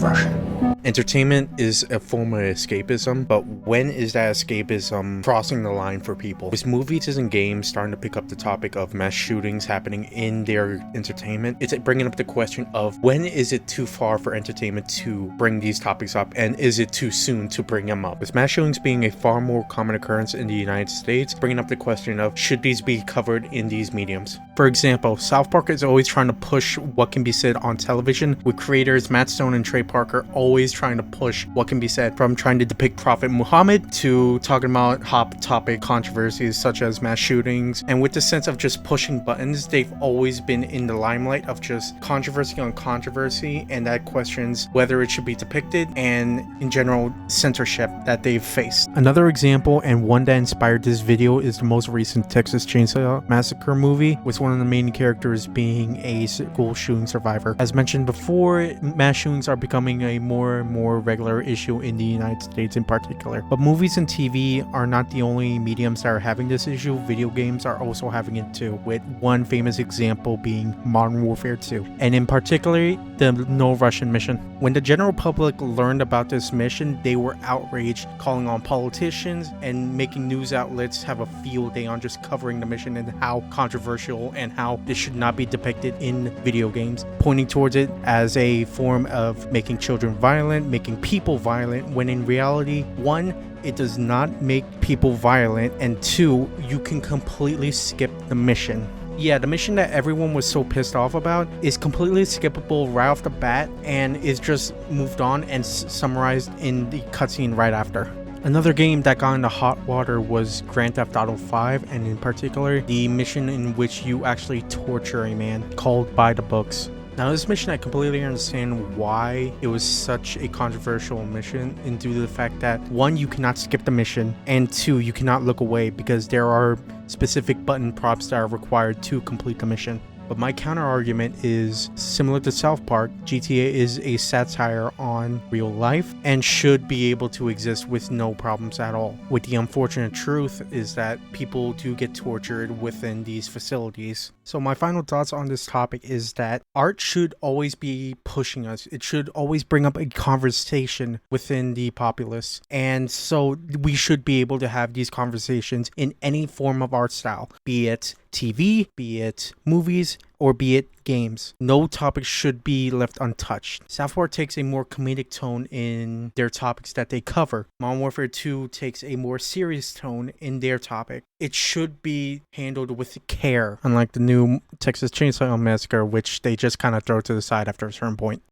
Russian. Entertainment is a form of escapism, but when is that escapism crossing the line for people? With movies and games starting to pick up the topic of mass shootings happening in their entertainment, it's bringing up the question of when is it too far for entertainment to bring these topics up, and is it too soon to bring them up? With mass shootings being a far more common occurrence in the United States, bringing up the question of should these be covered in these mediums? For example, South Park is always trying to push what can be said on television, with creators Matt Stone and Trey Parker always trying to push what can be said, from trying to depict Prophet Muhammad to talking about hot topic controversies such as mass shootings. And with the sense of just pushing buttons, they've always been in the limelight of just controversy on controversy, and that questions whether it should be depicted and in general censorship that they've faced. Another example, and one that inspired this video, is the most recent Texas Chainsaw Massacre movie, with one of the main characters being a school shooting survivor. As mentioned before, mass shootings are becoming a more and more regular issue in the United States in particular. But movies and TV are not the only mediums that are having this issue. Video games are also having it too, with one famous example being Modern Warfare 2, and in particular the No Russian mission. When the general public learned about this mission, they were outraged, calling on politicians and making news outlets have a field day on just covering the mission and how controversial and how this should not be depicted in video games, pointing towards it as a form of making children violent, making people violent, when in reality, one, it does not make people violent, and two, you can completely skip the mission. Yeah, the mission that everyone was so pissed off about is completely skippable right off the bat and is just moved on and summarized in the cutscene right after. Another game that got into hot water was Grand Theft Auto 5, and in particular, the mission in which you actually torture a man, called By the Books. Now, this mission, I completely understand why it was such a controversial mission, and due to the fact that, one, you cannot skip the mission, and two, you cannot look away because there are specific button prompts that are required to complete the mission. But my counter argument is, similar to South Park, GTA is a satire on real life and should be able to exist with no problems at all. With the unfortunate truth is that people do get tortured within these facilities. So my final thoughts on this topic is that art should always be pushing us. It should always bring up a conversation within the populace. And so we should be able to have these conversations in any form of art style, be it TV, be it movies, or be it games. No topic should be left untouched. South Park takes a more comedic tone in their topics that they cover. Modern Warfare 2 takes a more serious tone in their topic. It should be handled with care, unlike the new Texas Chainsaw Massacre, which they just kind of throw to the side after a certain point.